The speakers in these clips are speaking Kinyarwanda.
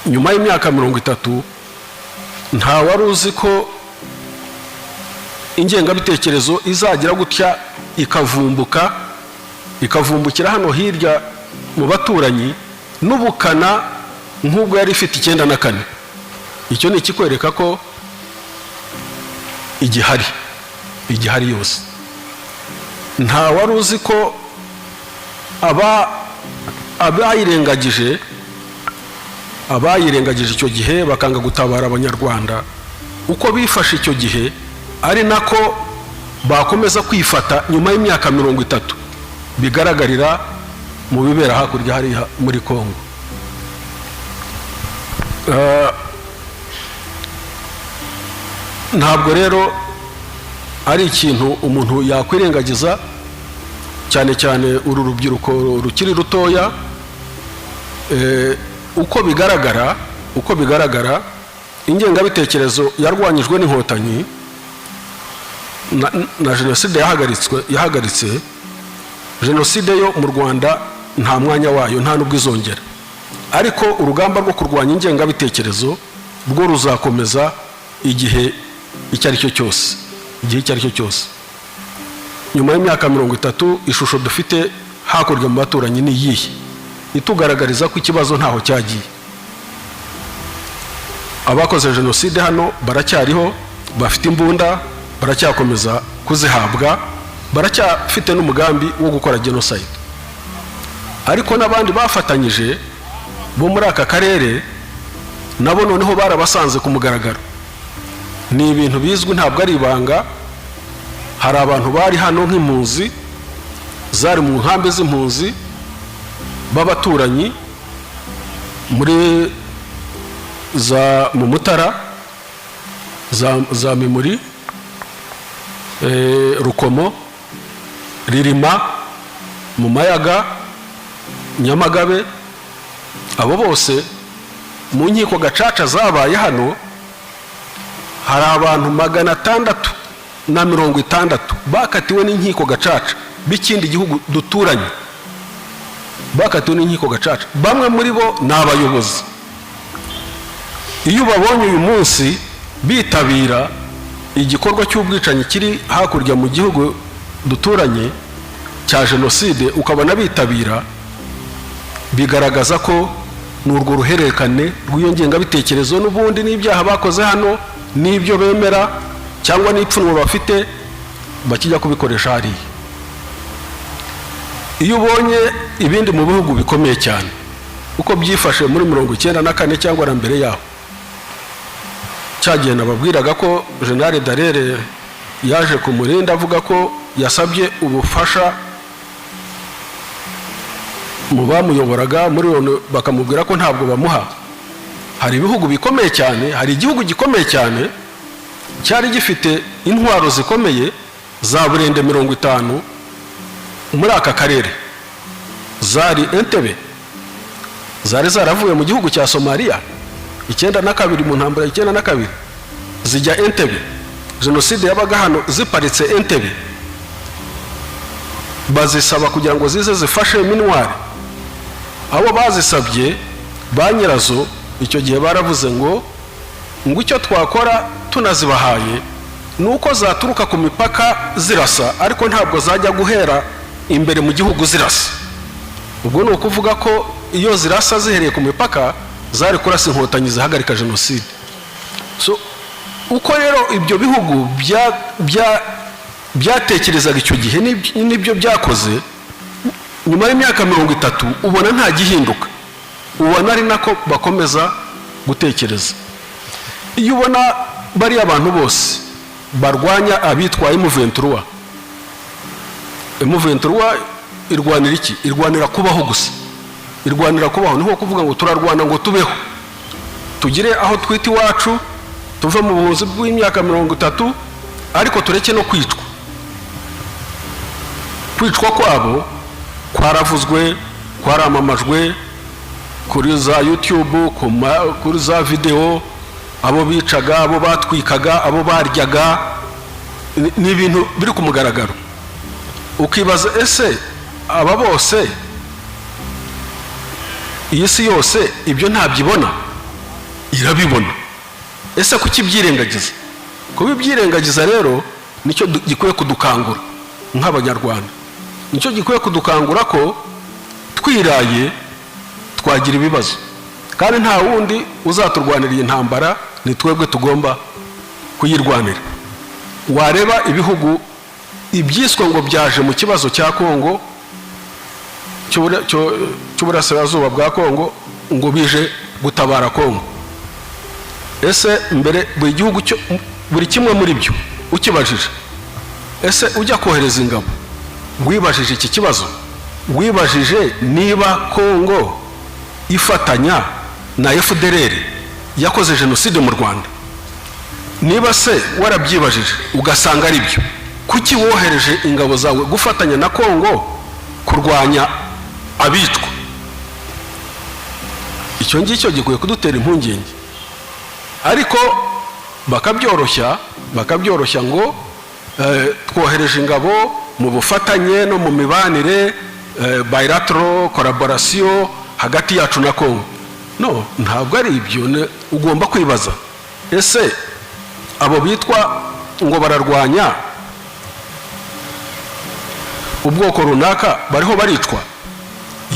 nyuma y'imyaka 30 nta wari uzi ko ingengabitekerezo izagira gutya ikavumbukira hano hirya mu baturanyi n'ubukana nk'ubwo yari ifite 94. icyo ni ikikwereka ko igihari yose. nta wari uzi ko abayirengagije icyo gihe bakanga gutabara abanyarwanda uko bifashe icyo gihe ari nako bakomeza kwifata nyuma y'imyaka 30 bigaragarira mu bibera hakurya hari muri Kongo. Ntabwo rero ari ikintu umuntu yakwirengagiza, cyane cyane uru rubyiruko rukiri rutoya. uko bigaragara ingengabitekerezo yarwanyijwe n'inkotanyi na jenoside yahagaritse. Jenoside yo mu Rwanda nta mwanya wayo, nta nubwo izongera, ariko urugamba rwo kurwanya ingengabitekerezo rwo ruzakomeza igihe icyo ari cyo cyose. nyuma y'imyaka 30 ishusho dufite hakurya mu baturanyi ni iyihe, itugaragariza ko ikibazo ntaho cyagiye. abakoze jenoside hano baracyariho, bafite imbunda, baracyakomeza kuzihabwa, baracyafite n'umugambi wo gukora genocide. ariko n'abandi bafatanyije bo muri aka karere nabo noneho barabasanze ku mugaragaro. ni ibintu bizwi, ntabwo ari ibanga. hari abantu bari hano nk'impunzi zari mu nkambi z'impunzi b'abaturanyi muri mu Mutara, za Mimuri, Rukomo, Ririma, mu Mayaga, Nyamagabe. abo bose mu nkiko gacaca zabaye hano hari abantu 660 bakatiwe n'inkiko gacaca b'ikindi gihugu duturanye, bakatiwe n'inkiko gacaca. bamwe muri bo ni abayobozi. iyo babonye uyu munsi bitabira igikorwa cy'ubwicanyi kiri hakurya mu gihugu duturanye cya jenoside, ukabona bitabira, bigaragaza ko n'urwo ruhererekane rw'iyo ngengabitekerezo n'ubundi n'ibyaha bakoze hano n'ibyo bemera cyangwa n'ipfunwe bafite bakijya kubikoresha hariya. iyo ubonye ibindi mu bihugu bikomeye cyane uko byifashe muri 94 cyangwa na mbere yaho, cyagiye nababwiraga ko General Dallaire yaje kumurinda avuga ko yasabye ubufasha mu bamuyoboraga muri bakamubwira ko ntabwo bamuha. hari ibihugu bikomeye cyane, hari igihugu gikomeye cyane cyari gifite intwaro zikomeye za burende 50 muri aka karere, zari Entebbe, zari zaravuye mu gihugu cya Somalia 92 mu ntambara 92 zijya Entebbe. jenoside yabaga hano ziparitse Entebbe, bazisaba kugira ngo zize zifashe minwari. abo bazisabye ba nyirazo icyo gihe baravuze ngo icyo twakora tunazibahaye nuko zaturuka ku mipaka zirasa, ariko ntabwo zajya guhera imbere mu gihugu zirasa. ubwo ni ukuvuga ko iyo zirasa zihereye ku mipaka zari kurasa inkotanyi zihagarika jenoside. uko rero ibyo bihugu byatekerezaga icyo gihe n'ibyo byakoze, nyuma y'imyaka 30 ubona nta gihinduka, ubona ari nako bakomeza gutekereza. iyo ubona bari abantu bose barwanya abitwa M23, M23 irwanira iki? irwanira kubaho gusa, irwanira kubaho. niho kuvuga ngo turarwana ngo tubeho, tugire aho twita iwacu, tuve mu buhunzi bw'imyaka 30, ariko tureke no kwicwa. kwicwa kwabo kwaravuzwe, kwaramamajwe kuri za YouTube, kuri za video. abo bicaga, abo batwikaga, abo baryaga, ni ibintu biri ku mugaragaro. ukibaza ese aba bose iyi si yose ibyo ntabyibona? irabibona. Ese kuki byirengagiza? Kuba byirengagiza rero nicyo gikwiye kudukangura nk'abanyarwanda, nicyo gikwiye kudukangura ko twiraye twagira ibibazo, kandi nta wundi uzaturwanira iyi ntambara, ni twebwe tugomba kuyirwanira. Wareba ibihugu ibyiswe ngo byaje mu kibazo cya Kongo cy'uburasirazuba bwa Kongo ngo bije gutabara Kongo. Ese mbere buri gihugu buri kimwe muri byo ukibajije, ese ujya kohereza ingabo wibajije iki kibazo? Wibajije niba Kongo ifatanya na FDLR yakoze jenoside mu Rwanda? Niba se warabyibajije ugasanga ari byo, kuki wohereje ingabo zawe gufatanya na Kongo kurwanya abicwa? Icyo ngicyo gikwiye kudutera impungenge, ariko bakabyoroshya ngo twohereje ingabo mu bufatanye no mu mibanire, bilateral collaboration hagati yacu na Kongo. No, ntabwo ari ibyo. Ugomba kwibaza, ese abo bitwa ngo bararwanya ubwoko runaka bariho baricwa?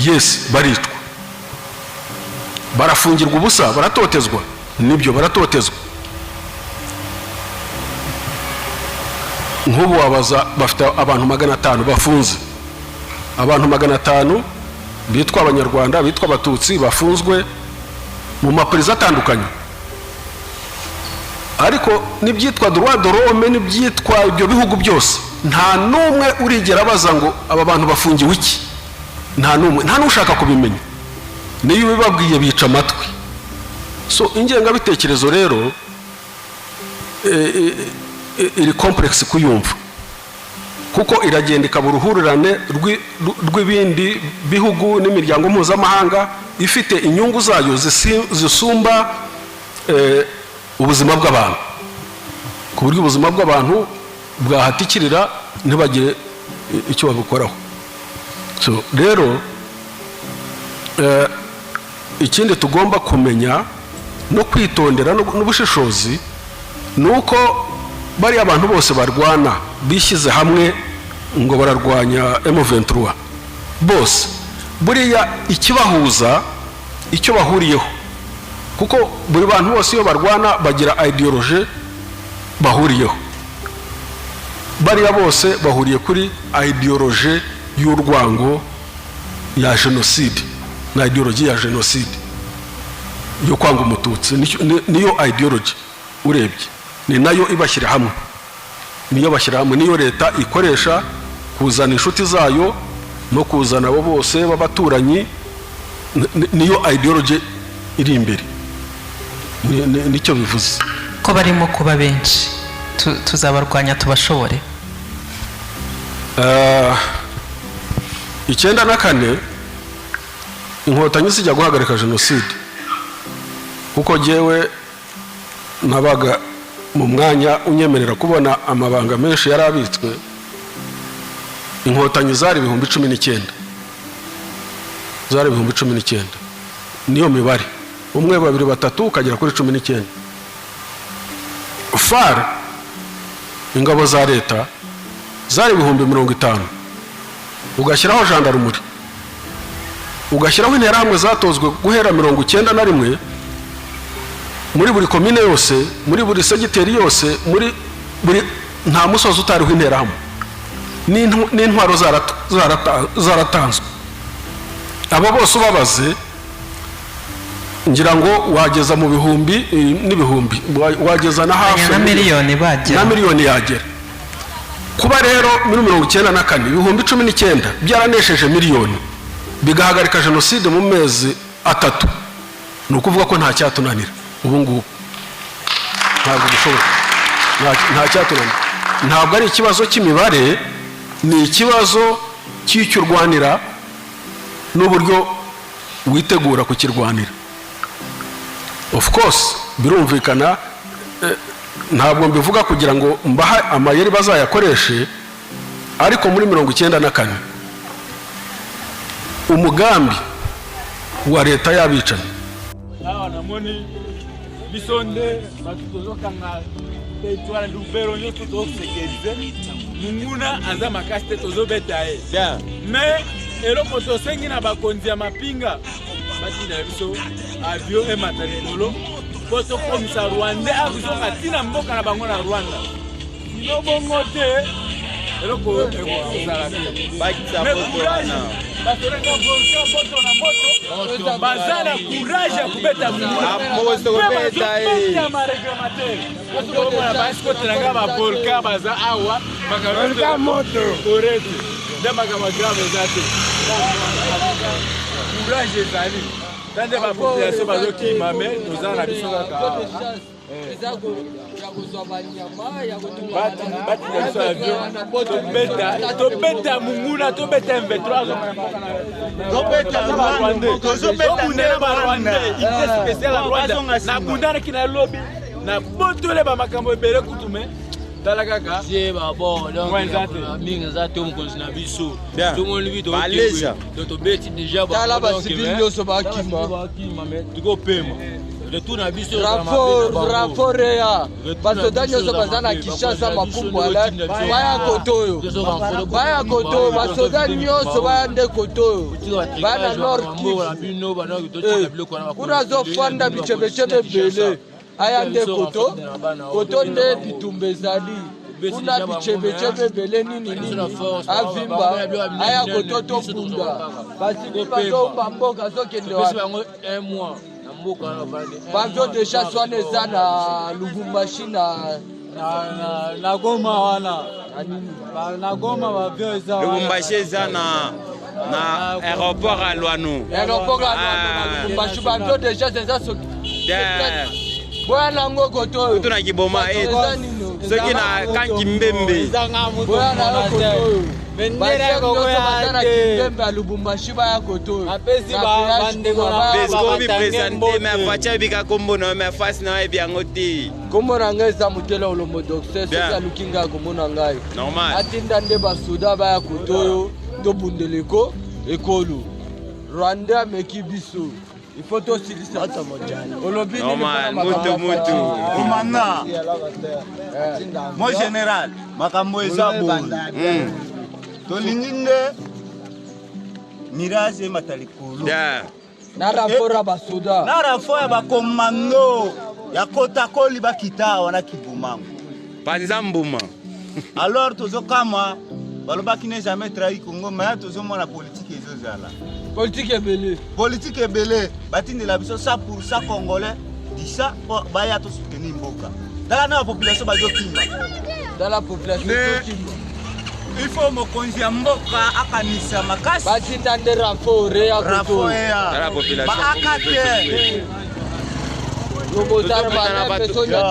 Yes, baricwa. Barafungirwa ubusa, baratotezwa? Nibyo, baratotezwa. Nk'ubu wabaza bafite abantu 500 bafunze, abantu 500 bitwa abanyarwanda, bitwa abatutsi, bafunzwe mu maperereza atandukanye. Ariko nibyitwa droit de l'homme, nibyitwa ibyo bihugu byose, nta numwe urigera baza ngo aba bantu bafungiwe iki. Nta numwe, nta nushaka kubimenya. Niyo bibabwiye bica amatwi. So ingengabitekerezo rero iri complex kuyumva, kuko iragenda ikaba uruhurirane rw'ibindi bihugu n'imiryango mpuzamahanga ifite inyungu zayo zisumba ubuzima bw'abantu, ku buryo ubuzima bw'abantu bwahatikirira ntibagire icyo babukoraho. So rero ikindi tugomba kumenya no kwitondera n'ubushishozi nuko bari abantu bose barwana bishyize hamwe ngo bararwanya M23 bose, buriya ikibahuza icyo bahuriyeho, kuko buri bantu bose iyo barwana bagira ideology bahuriyeho. Bariya bose bahuriye kuri ideology y'urwango ya genocide, na ideology ya genocide yo kwanga umututsi. Niyo ideology urebye ni nayo ibashyira hamwe, niyo bashyira hamwe, niyo leta ikoresha kuzana inshuti zayo no kuzana abo bose b'abaturanyi. Niyo ideology iri imbere, nicyo bivuze ko barimo kuba benshi. Tuzabarwanya tubashobore. 94 inkotanyi zijya guhagarika jenoside, kuko jewe nabaga mu mwanya unyemerera kubona amabanga menshi yarabitswe. Inkotanyi zari 19,000, zari 19,000, niyo mibare, 1 2 3 ukagera kuri 19. FAR ingabo za leta zari 50,000, ugashyiraho gendarmerie, ugashyiraho interahamwe zatozwe guhera 91 muri buri komine yose, muri buri segiteri yose, muri buri nta musozi utariho interahamwe, n'intwaro zaratanzwe. Abo bose ubabaze ngira ngo wageza mu bihumbi n'ibihumbi, wageza na hafi na miliyoni bagera, na miliyoni yagera. Kuba rero muri 1994 ibihumbi 19 byaranesheje miliyoni bigahagarika jenoside mu mezi 3, ni ukuvuga ko nta cyatunanira. Ubu ngubu ntabwo bishoboka, nta cyatunanira. Ntabwo ari ikibazo cy'imibare, ni ikibazo cy'icyo urwanira n'uburyo witegura kukirwanira. Of course birumvikana, ntabwo mbivuga kugira ngo mbaha amayeri bazayakoreshe, ariko muri 1994 umugambi wa leta y'abicanyi bisonde batuzokanga territoire Lubero nyonso tosekerize munguna aza makasi te tozobeta ye mais eloko tosengi na bakonzi ya mapinga batina biso avion emata likolo po tokomisa Rwanda akozoka tina mboka na bango na Rwanda sino bongo te eloko ekozala te bakisa foto wana basorenga volcan boto na moto baza na courage ya kubeta munguna bazobeta mareglementaire otomona basikotelanga bavolcan baza awa volcan moto orete nde makambo grave eza te courage ezali tande bapopulation bazokima me toza na biso kaka batina biso avion tobeta munguna tobeta M23 tobundela barwandais ite spécial ya Rwanda nabundanaki na lobi nabotole bamakambo ebele kutu me tala kaka mingi eza te mokonzi na biso baleja tobeti deja tala basivili nyonso bakima tukopema retour na biso rapport ya basoda nyonso baza na Kinshasa mapumbwala baya kotoyo basoda nyonso baya nde kotoyo baya na Nord Kivu kuna azofanda bichebechebe ebele aya nde koto nde bitumba ezali kuna bichebechebe ebele nini avimba aya koto tobunda basili bazomba mboka azokende wapi bazo deja swana eza na Lubumbashi na Goma wana na Goma bavio eza Lubumbashi eza na aéroport à Luano na Lubumbashi bavio deja eza soki boya nango kotoyo tuna kiboma soki na kanki mbembe boya na kotoyo bendera kokoya na kimbembe ya Lubumbashi baya kotoyo apesi bandeko na pesko bi présenter mais facha bika kombo na mais face na ebi yango te kombo na ngai eza mutela olombo docteur soki alukinga komona ngai normal atinda nde basoda baya kotoyo tobundeleko ekolo Rwanda ameki biso il faut tosilisa olobi mutu komanda mo général makambo eza boye tolingi nde mirage emata likolo na rapport ya basoda na rapport ya bakomando ya kotakoli bakita wana kibumango panza mbuma alors tozokama balobaki ne jamais trahi Congo mais tozomona politique ezozala politique ebele batindela biso 100% congolais disa baya to soutenir mboka dala na population bazokima dala population bazokima il faut mokonzi ya mboka akanisa makasi batinda nde rapport ya koto dala population baakate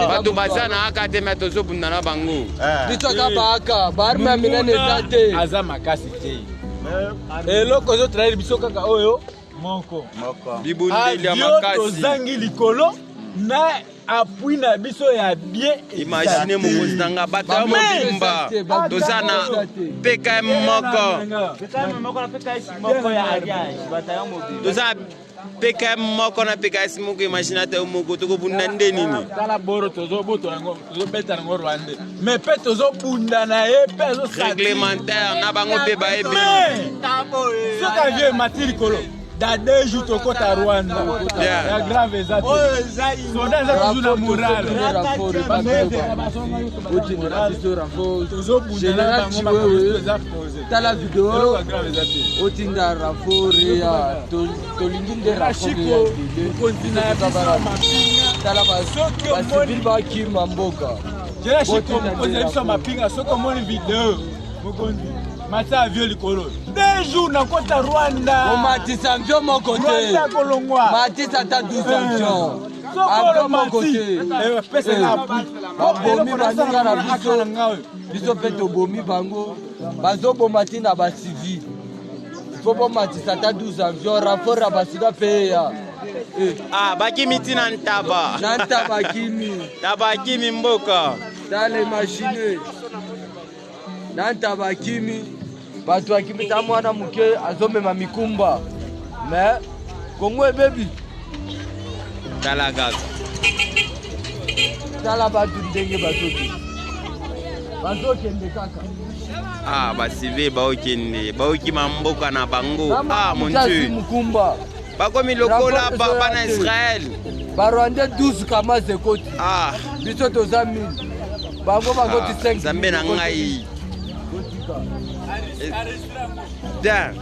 bato baza na aka te me tozobunda na bango bisoka baaka baarme ya minene eza te aza makasi te eloko ezotraire biso kaka oyo moko bibundeli ya makasi tozangi likolo na appui na biso ya bien imagine mokonzi nanga bato ya mobimba toza na PKM moko toza PKM moko na PKS moko imagine ata moko tokobunda nde nini tala boro tozobeta nango Rwanda mais pe tozobunda na ye pe réglementaire na bango mpe bayebi soki avie emati likolo da 2 jours tokota Rwanda ya grave eza te soda eza toujours na morale général Chiwewe tala video otinda rapport ya tolingi nde rapport ya tala basivili bakima mboka jenachikompoza mapinga soki omoni video mokonzi matisa avio likolo 2 jours na kota Rwanda omatisa mvio moko te matisa ata 12 avion avio moko te babomi baninga na biso mpe tobomi bango bazoboma ti na basivile fo bomatisa ata 12 avion rapport ya basida mpe ya bakimi ti na ntaba tabakimi mboka tala imagine na ntabakimi bato bakimi ta mwana moke azomema mikumba mais Kongo ebebi tala kaka tala bantu ndenge bazokende kaka. Ah, basive baokima mboka na bango. Ah, mon Dieu. Mukumba. Bakomi lokola bana Israël. Barwande 12 kama zekoti. Ah, biso toza 1000. Bango bagoti 5. Zambe na ngai. Arrêtez-la. Tiens.